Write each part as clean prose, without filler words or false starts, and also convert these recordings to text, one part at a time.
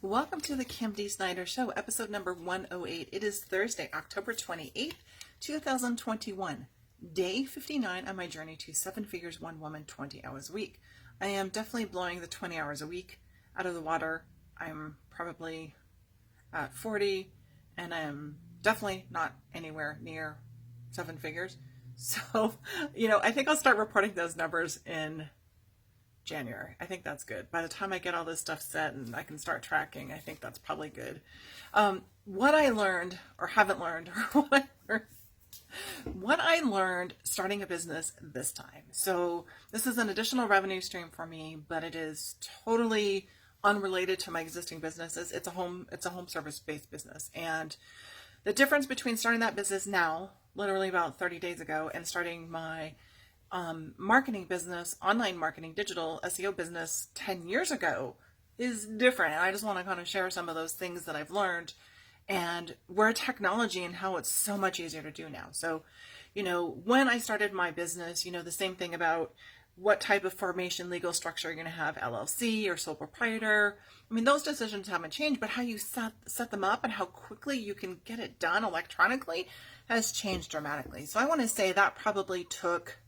Welcome to the Kim D Snyder Show, episode number 108. It is Thursday, October 28th, 2021, day 59 on my journey to 7 figures, 1 woman, 20 hours a week. I am definitely blowing the 20 hours a week out of the water. I'm probably at 40, and I am definitely not anywhere near 7 figures. So, I think I'll start reporting those numbers in January. I think that's good. By the time I get all this stuff set and I can start tracking, I think that's probably good. What I learned, or haven't learned, or what I learned starting a business this time. So this is an additional revenue stream for me, but it is totally unrelated to my existing businesses. It's a home service based business. And the difference between starting that business now, literally about 30 days ago, and starting my marketing business, online marketing, digital SEO business 10 years ago is different. And I just want to kind of share some of those things that I've learned and where technology and how it's so much easier to do now. So, when I started my business, the same thing about what type of formation, legal structure you're going to have, LLC or sole proprietor. I mean, those decisions haven't changed, but how you set them up and how quickly you can get it done electronically has changed dramatically. So I want to say that probably took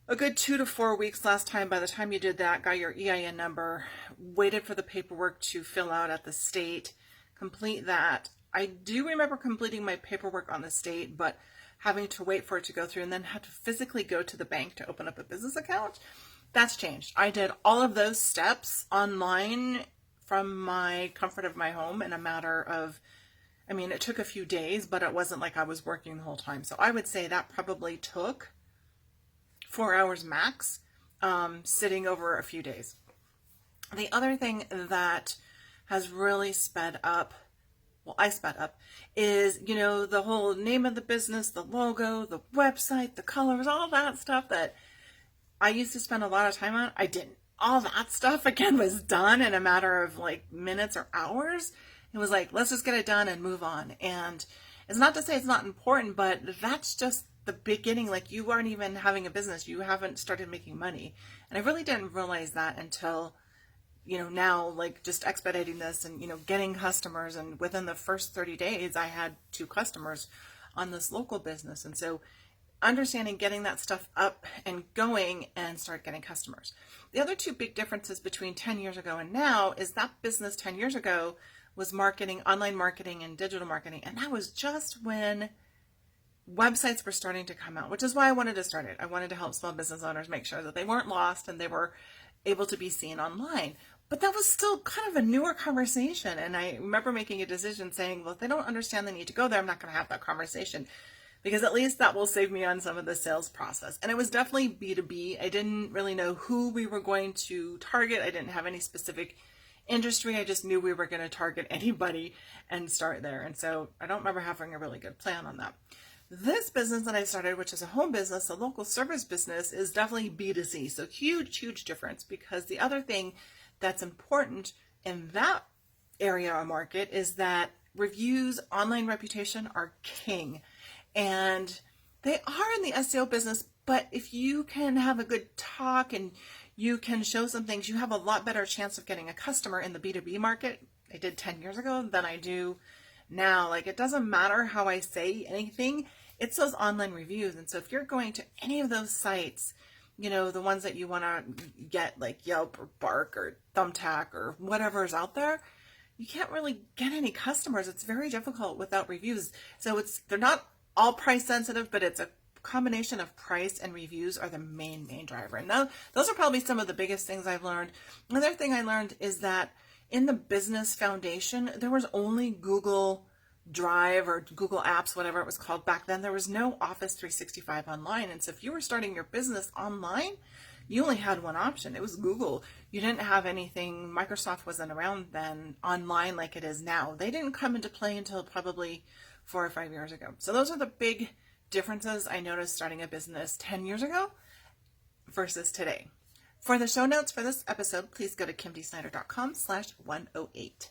a good 2 to 4 weeks last time. By the time you did that, got your EIN number, waited for the paperwork to fill out at the state, complete that. I do remember completing my paperwork on the state, but having to wait for it to go through and then have to physically go to the bank to open up a business account, that's changed. I did all of those steps online from my comfort of my home in a matter of, it took a few days, but it wasn't like I was working the whole time. So I would say that probably took 4 hours max, sitting over a few days. The other thing that has really sped up, is, the whole name of the business, the logo, the website, the colors, all that stuff that I used to spend a lot of time on. I didn't. All that stuff, again, was done in a matter of like minutes or hours. It was like, let's just get it done and move on. And it's not to say it's not important, but that's just the beginning. Like, you aren't even having a business. You haven't started making money. And I really didn't realize that until, now, like, just expediting this and, getting customers. And within the first 30 days, I had 2 customers on this local business. And so understanding getting that stuff up and going and start getting customers. The other 2 big differences between 10 years ago and now is that business 10 years ago was marketing, online marketing and digital marketing. And that was just when websites were starting to come out, which is why I wanted to start it. I wanted to help small business owners make sure that they weren't lost and they were able to be seen online. But that was still kind of a newer conversation. And I remember making a decision saying, well, if they don't understand they need to go there, I'm not going to have that conversation, because at least that will save me on some of the sales process. And it was definitely B2B. I didn't really know who we were going to target. I didn't have any specific industry. I just knew we were going to target anybody and start there. And so I don't remember having a really good plan on that. This business that I started, which is a home business, a local service business, is definitely B2C. So huge difference, because the other thing that's important in that area of market is that reviews, online reputation are king. And they are in the SEO business, but if you can have a good talk and you can show some things, you have a lot better chance of getting a customer in the B2B market. I did 10 years ago than I do now. Like, it doesn't matter how I say anything, it's those online reviews. And so if you're going to any of those sites, the ones that you want to get, like Yelp or Bark or Thumbtack or whatever is out there, you can't really get any customers. It's very difficult without reviews. So they're not all price sensitive, but it's a combination of price and reviews are the main driver. And those are probably some of the biggest things I've learned. Another thing I learned is that in the business foundation, there was only Google Drive or Google Apps, whatever it was called back then. There was no Office 365 online. And so if you were starting your business online, you only had one option. It was Google. You didn't have anything. Microsoft wasn't around then online like it is now. They didn't come into play until probably 4 or 5 years ago. So those are the big differences I noticed starting a business 10 years ago versus today. For the show notes for this episode, please go to kimdsnyder.com/108.